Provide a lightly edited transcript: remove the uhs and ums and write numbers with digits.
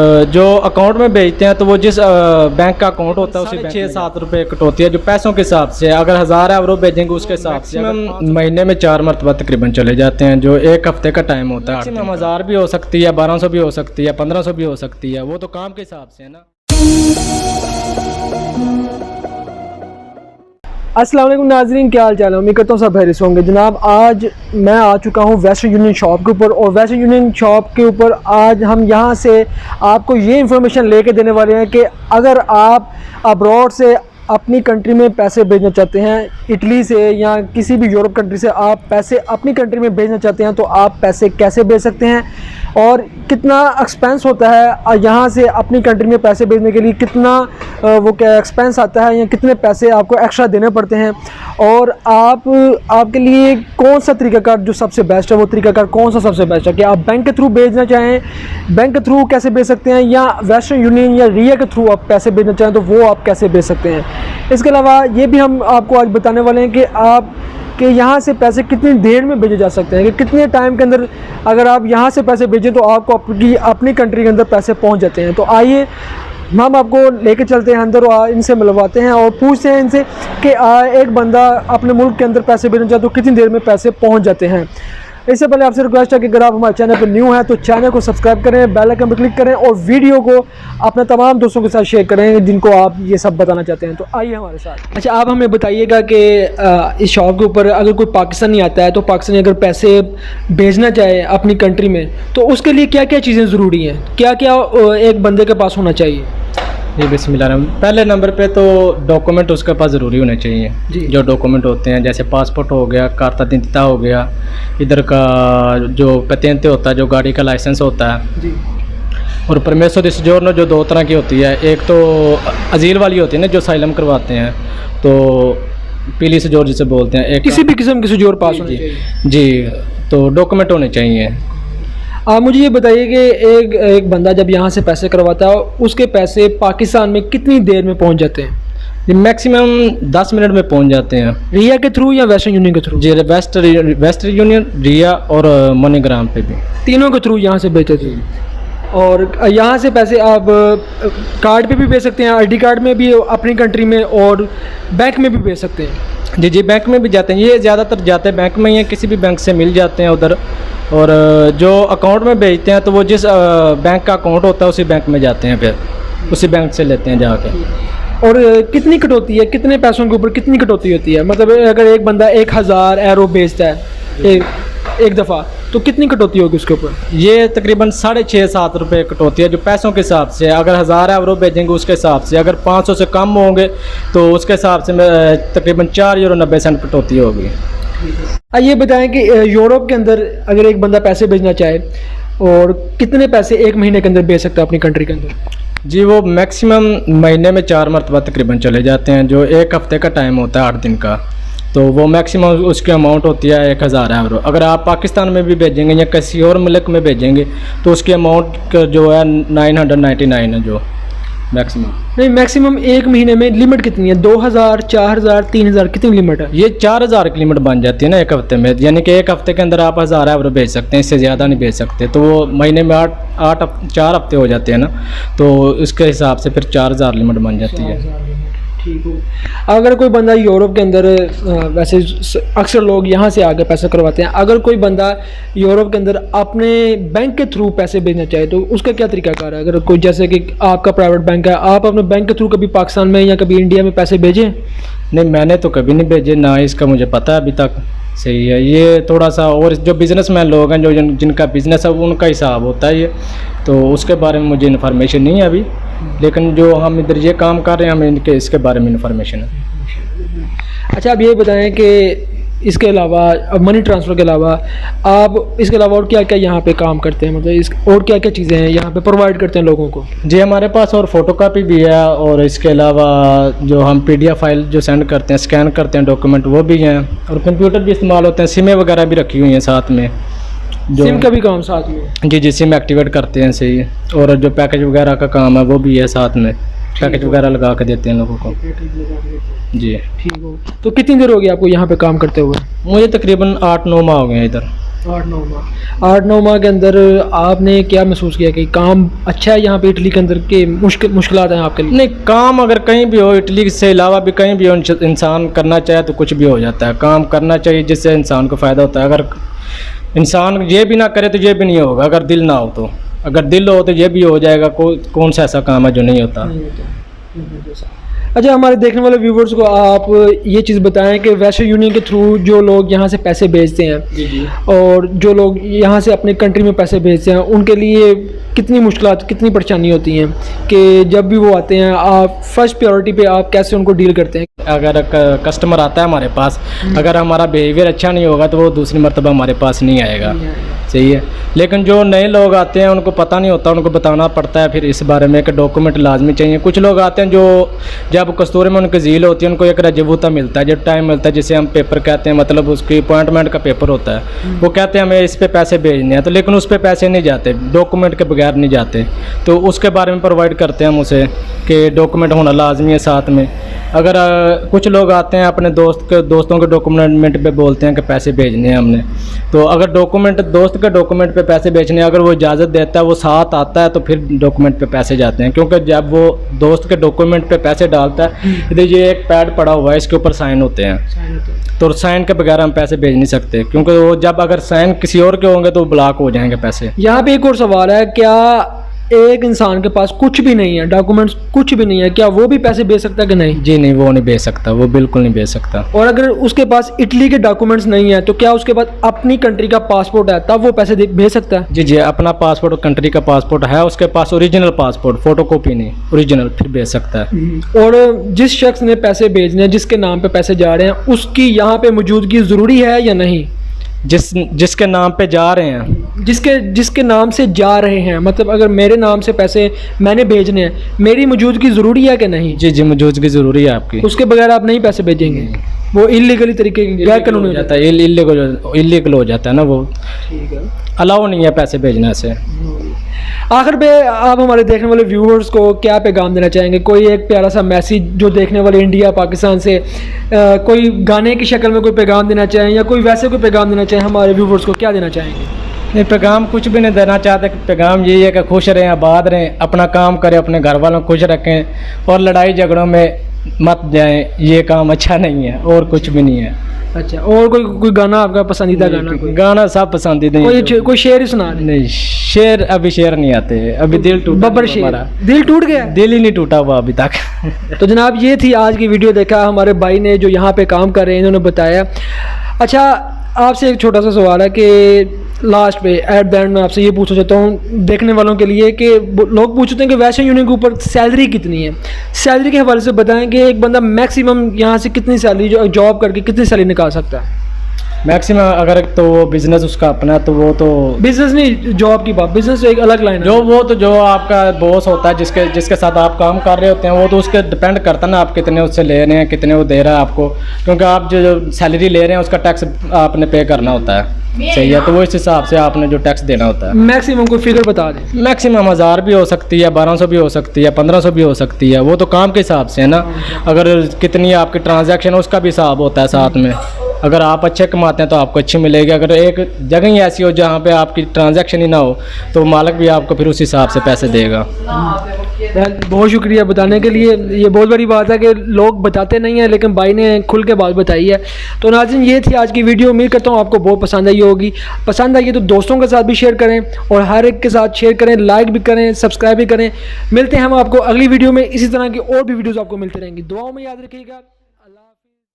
जो अकाउंट में भेजते हैं तो वो जिस बैंक का अकाउंट होता है उसी 6-7 रुपये कटौती है जो पैसों के हिसाब से। अगर 1000 है वो भेजेंगे उसके हिसाब से हम महीने में 4 मरतबा तकरीबन चले जाते हैं, जो एक हफ्ते का टाइम होता है। मैक्सिमम 1000 भी हो सकती है, 1200 भी हो सकती है, 1500 भी हो सकती है, वो तो काम के हिसाब से है ना। अस्सलाम वालेकुम नाज़रीन, क्या हाल चाल है? उम्मीद करता हूँ सब खैरियत से होंगे। जनाब, आज मैं आ चुका हूँ वेस्टर्न यूनियन शॉप के ऊपर, और वेस्टर्न यूनियन शॉप के ऊपर आज हम यहाँ से आपको ये इन्फॉर्मेशन लेके देने वाले हैं कि अगर आप अब्रॉड से अपनी कंट्री में पैसे भेजना चाहते हैं, इटली से या किसी भी यूरोप कंट्री से आप पैसे अपनी कंट्री में भेजना चाहते हैं, तो आप पैसे कैसे भेज सकते हैं और कितना एक्सपेंस होता है यहाँ से अपनी कंट्री में पैसे भेजने के लिए, कितना वो क्या एक्सपेंस आता है या कितने पैसे आपको एक्स्ट्रा देने पड़ते हैं, और आपके लिए कौन सा तरीकाकार जो सबसे बेस्ट है, वो तरीकाकार कौन सा सबसे बेस्ट है कि आप बैंक के थ्रू भेजना चाहें, बैंक के थ्रू कैसे भेज सकते हैं, या वेस्टर्न यूनियन या रिया के थ्रू आप पैसे भेजना चाहें तो वो आप कैसे भेज सकते हैं। इसके अलावा ये भी हम आपको आज बताने वाले हैं कि यहाँ से पैसे कितनी देर में भेजे जा सकते हैं, कि कितने टाइम के अंदर अगर आप यहाँ से पैसे भेजें तो आपको अपनी कंट्री के अंदर पैसे पहुँच जाते हैं। तो आइए हम आपको लेके चलते हैं अंदर और इनसे मिलवाते हैं और पूछते हैं इनसे कि एक बंदा अपने मुल्क के अंदर पैसे भेजना चाहे तो कितनी देर में पैसे पहुँच जाते हैं। इससे पहले आपसे रिक्वेस्ट है कि अगर आप हमारे चैनल पर न्यू हैं तो चैनल को सब्सक्राइब करें, बेल आइकन पर क्लिक करें और वीडियो को अपने तमाम दोस्तों के साथ शेयर करें जिनको आप ये सब बताना चाहते हैं। तो आइए हमारे साथ। अच्छा, आप हमें बताइएगा कि इस शॉप के ऊपर अगर कोई पाकिस्तानी आता है तो पाकिस्तानी अगर पैसे भेजना चाहे अपनी कंट्री में तो उसके लिए क्या क्या चीज़ें ज़रूरी हैं, क्या क्या एक बंदे के पास होना चाहिए? जी बिस्मिल्लाह। पहले नंबर पे तो डॉक्यूमेंट उसके पास ज़रूरी होने चाहिए जी। जो डॉक्यूमेंट होते हैं जैसे पासपोर्ट हो गया, कार्ता दिनता हो गया, इधर का जो पतेंते होता है, जो गाड़ी का लाइसेंस होता है जी। और परमेसो दिस जोड़ना जो 2 तरह की होती है, एक तो अजील वाली होती है ना जो साइलम करवाते हैं, तो पीली सजोर जिसे बोलते हैं, एक किसी भी किस्म की सजोर पास होनी चाहिए जी। तो डॉक्यूमेंट होने चाहिए। आप मुझे ये बताइए कि एक बंदा जब यहाँ से पैसे करवाता है उसके पैसे पाकिस्तान में कितनी देर में पहुँच जाते हैं? मैक्सिमम 10 मिनट में पहुँच जाते हैं। रिया के थ्रू या वेस्टर्न यूनियन के थ्रू? जी, वेस्टर्न यूनियन, रिया और मनीग्राम पे भी, तीनों के थ्रू यहाँ से भेजते थे। और यहाँ से पैसे आप कार्ड पे भी भेज सकते हैं, आईडी कार्ड में भी अपनी कंट्री में, और बैंक में भी भेज सकते हैं। जी, बैंक में भी जाते हैं। ये ज़्यादातर जाते हैं बैंक में ही, किसी भी बैंक से मिल जाते हैं उधर। और जो अकाउंट में भेजते हैं तो वो जिस बैंक का अकाउंट होता है उसी बैंक में जाते हैं, फिर उसी बैंक से लेते हैं जाके। और कितनी कटौती है, कितने पैसों के ऊपर कितनी कटौती होती है? मतलब अगर एक बंदा 1000 यूरो भेजता है एक दफ़ा तो कितनी कटौती होगी उसके ऊपर? ये तकरीबन 6.5-7 रुपये कटौती है जो पैसों के हिसाब से। अगर 1000 यूरो भेजेंगे उसके हिसाब से, अगर 500 से कम होंगे तो उसके हिसाब से तकरीबन 4.90 यूरो कटौती होगी। ये बताएं कि यूरोप के अंदर अगर एक बंदा पैसे भेजना चाहे और कितने पैसे एक महीने के अंदर भेज सकता है अपनी कंट्री के अंदर? जी, वो मैक्सिमम महीने में 4 मरतबा तकरीबन चले जाते हैं, जो एक हफ्ते का टाइम होता है 8 दिन का। तो वो मैक्सिमम उसकी अमाउंट होती है 1000 यूरो। अगर आप पाकिस्तान में भी भेजेंगे या किसी और मुल्क में भेजेंगे तो उसकी अमाउंट जो है 999 है जो मैक्सिमम। नहीं, मैक्सिमम एक महीने में लिमिट कितनी है? 2000, 4000, 3000, कितनी लिमिट है? ये 4000 की लिमिट बन जाती है ना एक हफ्ते में, यानी कि एक हफ्ते के अंदर आप 1000 यूरो भेज सकते हैं, इससे ज़्यादा नहीं भेज सकते। तो वो महीने में 4 हफ्ते हो जाते हैं ना, तो इसके हिसाब से फिर 4000 लिमिट बन जाती है। ठीक हो। अगर कोई बंदा यूरोप के अंदर, वैसे अक्सर लोग यहाँ से आके पैसे करवाते हैं, अगर कोई बंदा यूरोप के अंदर अपने बैंक के थ्रू पैसे भेजना चाहे तो उसका क्या तरीकाकार है? अगर कोई, जैसे कि आपका प्राइवेट बैंक है, आप अपने बैंक के थ्रू कभी पाकिस्तान में या कभी इंडिया में पैसे भेजें? नहीं, मैंने तो कभी नहीं भेजे, ना इसका मुझे पता है अभी तक। सही है, ये थोड़ा सा, और जो बिज़नेसमैन लोग हैं जो जिनका बिज़नेस है उनका हिसाब होता है ये, तो उसके बारे में मुझे इन्फॉर्मेशन नहीं है अभी। लेकिन जो हम इधर ये काम कर रहे हैं हमें इसके बारे में इन्फॉर्मेशन है। अच्छा, आप ये बताएं कि इसके अलावा मनी ट्रांसफ़र के अलावा आप इसके अलावा और क्या क्या यहाँ पे काम करते हैं, मतलब और क्या क्या चीज़ें हैं यहाँ पे प्रोवाइड करते हैं लोगों को? जी, हमारे पास और फ़ोटोकॉपी भी है, और इसके अलावा जो हम PDF फाइल जो सेंड करते हैं, स्कैन करते हैं डॉक्यूमेंट, वो भी हैं, और कंप्यूटर भी इस्तेमाल होते हैं, सिमें वगैरह भी रखी हुई हैं साथ में। जो सिम का भी काम साथ में? जी, सिम एक्टिवेट करते हैं सही। और जो पैकेज वगैरह का काम है वो भी है साथ में, पैकेज वगैरह लगा के देते हैं लोगों को जी। ठीक हो। तो कितनी देर हो गई आपको यहाँ पे काम करते हुए? मुझे तकरीबन 8-9 माह हो गए हैं इधर। 8-9 माह के अंदर आपने क्या महसूस किया कि काम अच्छा है यहाँ पे इटली के अंदर के मुश्किलात हैं आपके लिए? नहीं, काम अगर कहीं भी हो, इटली से अलावा भी कहीं भी हो, इंसान करना चाहे तो कुछ भी हो जाता है। काम करना चाहिए जिससे इंसान को फ़ायदा होता है। अगर इंसान ये भी ना करे तो ये भी नहीं होगा, अगर दिल ना हो तो। अगर दिल हो तो ये भी हो जाएगा। कौन सा ऐसा काम है जो नहीं होता। अच्छा, हमारे देखने वाले व्यूवर्स को आप ये चीज़ बताएं कि वेस्टर्न यूनियन के थ्रू जो लोग यहाँ से पैसे भेजते हैं और जो लोग यहाँ से अपने कंट्री में पैसे भेजते हैं, उनके लिए कितनी मुश्किलात, कितनी परेशानी होती हैं कि जब भी वो आते हैं, आप फर्स्ट प्रायोरिटी पे आप कैसे उनको डील करते हैं? अगर कस्टमर आता है हमारे पास, अगर हमारा बिहेवियर अच्छा नहीं होगा तो वो दूसरी मर्तबा हमारे पास नहीं आएगा। सही है। लेकिन जो नए लोग आते हैं उनको पता नहीं होता, उनको बताना पड़ता है फिर इस बारे में कि डॉक्यूमेंट लाजमी चाहिए। कुछ लोग आते हैं जो जब कस्तूरी में उनकी झील होती है, उनको एक रजबूता मिलता है, जब टाइम मिलता है, जिसे हम पेपर कहते हैं, मतलब उसकी अपॉइंटमेंट का पेपर होता है। वो कहते हैं हमें इस पे पैसे भेजने हैं, तो लेकिन उस पे पैसे नहीं जाते, डॉक्यूमेंट के बगैर नहीं जाते। तो उसके बारे में प्रोवाइड करते हैं हम उसे कि डॉक्यूमेंट होना लाजमी है साथ में। अगर कुछ लोग आते हैं अपने दोस्तों के डॉक्यूमेंट पे बोलते हैं कि पैसे भेजने हैं हमने, तो अगर दोस्त के डॉक्यूमेंट पे पैसे भेजने अगर वो इजाज़त देता है, वो साथ आता है, तो फिर डॉक्यूमेंट पे पैसे जाते हैं। क्योंकि जब वो दोस्त के डॉक्यूमेंट पे पैसे डालता है, इधर ये एक पैड पड़ा हुआ है, इसके ऊपर साइन होते हैं, तो साइन के बगैर हम पैसे भेज नहीं सकते। क्योंकि वो जब अगर साइन किसी और के होंगे तो ब्लॉक हो जाएंगे पैसे। यहाँ पे एक और सवाल है, क्या एक इंसान के पास कुछ भी नहीं है, डॉक्यूमेंट्स कुछ भी नहीं है, क्या वो भी पैसे भेज सकता है कि नहीं? जी नहीं, वो नहीं भेज सकता, वो बिल्कुल नहीं भेज सकता। और अगर उसके पास इटली के डॉक्यूमेंट्स नहीं है तो क्या उसके पास अपनी कंट्री का पासपोर्ट है, तब वो पैसे भेज सकता है? जी, अपना पासपोर्ट, कंट्री का पासपोर्ट है उसके पास, ओरिजिनल पासपोर्ट, फोटोकॉपी नहीं, ओरिजिनल, फिर भेज सकता है। और जिस शख्स ने पैसे भेजने हैं, जिसके नाम पे पैसे जा रहे हैं, उसकी यहाँ पे मौजूदगी ज़रूरी है या नहीं? जिसके नाम पे जा रहे हैं, जिसके नाम से जा रहे हैं, मतलब अगर मेरे नाम से पैसे मैंने भेजने हैं, मेरी मौजूदगी ज़रूरी है कि नहीं? जी, मौजूदगी ज़रूरी है आपकी। उसके बगैर आप नहीं पैसे भेजेंगे, वो इलीगली तरीके गैर कानूनी हो जाता है, इलीगल हो जाता है ना, वो ठीक है, अलाउ नहीं है पैसे भेजने से। आखिर पे आप हमारे देखने वाले व्यूअर्स को क्या पैगाम देना चाहेंगे? कोई एक प्यारा सा मैसेज जो देखने वाले इंडिया पाकिस्तान से कोई गाने की शक्ल में कोई पैगाम देना चाहें, या कोई वैसे कोई पैगाम देना चाहें, हमारे व्यूअर्स को क्या देना चाहेंगे? नहीं, पैगाम कुछ भी नहीं देना चाहते। पैगाम यही है कि खुश रहें, आबाद रहें, अपना काम करें, अपने घर वालों को खुश रखें और लड़ाई झगड़ों में मत जाएं, ये काम अच्छा नहीं है, और कुछ भी नहीं है। अच्छा, और कोई गाना आपका पसंदीदा गाना? गाना सब पसंदीदा। कोई शेर ही सुना दें। नहीं, शेर अभी शेर नहीं आते, अभी दिल टूटा, बब्बर शेर, दिल टूट गया, दिल ही नहीं टूटा हुआ अभी तक। तो जनाब, ये थी आज की वीडियो। देखा हमारे भाई ने जो यहाँ पे काम कर रहे हैं, इन्होंने बताया। अच्छा, आपसे एक छोटा सा सवाल है कि लास्ट पे एट द एंड में आपसे ये पूछना चाहता हूँ देखने वालों के लिए कि लोग पूछते हैं कि वेस्टर्न यूनियन के ऊपर सैलरी कितनी है। सैलरी के हवाले से बताएं कि एक बंदा मैक्सिमम यहाँ से कितनी सैलरी, जो जॉब करके कितनी सैलरी निकाल सकता है? मैक्सिमम अगर तो वो बिजनेस उसका अपना, तो वो तो बिजनेस नहीं, जॉब की बात, बिजनेस तो एक अलग लाइन है। जो आपका बॉस होता है, जिसके साथ आप काम कर रहे होते हैं, वो तो उसके डिपेंड करता है ना, आप कितने उससे ले रहे हैं, कितने वो दे रहा है आपको। क्योंकि आप जो सैलरी ले रहे हैं उसका टैक्स आपने पे करना होता है। सही है, तो वो इस हिसाब से आपने जो टैक्स देना होता है। मैक्सिमम कोई फिगर बता दें। मैक्सिमम 1000 भी हो सकती है, 1200 भी हो सकती है, 1500 भी हो सकती है, वो तो काम के हिसाब से है ना। अगर कितनी आपकी ट्रांजैक्शन है उसका भी हिसाब होता है साथ में। अगर आप अच्छे कमाते हैं तो आपको अच्छी मिलेगी। अगर एक जगह ही ऐसी हो जहाँ पे आपकी ट्रांजैक्शन ही ना हो, तो मालिक भी आपको फिर उस हिसाब से पैसे देगा। बहुत शुक्रिया बताने के लिए। ये बहुत बड़ी बात है कि लोग बताते नहीं हैं, लेकिन भाई ने खुल के बात बताई है। तो नाज़रीन, ये थी आज की वीडियो। उम्मीद करता हूँ आपको बहुत पसंद आई होगी। पसंद आई है तो दोस्तों के साथ भी शेयर करें, और हर एक के साथ शेयर करें, लाइक भी करें, सब्सक्राइब भी करें। मिलते हैं हम आपको अगली वीडियो में। इसी तरह की और भी वीडियोज़ आपको मिलते रहेंगी। दुआओं में याद रखिएगा। अल्लाह।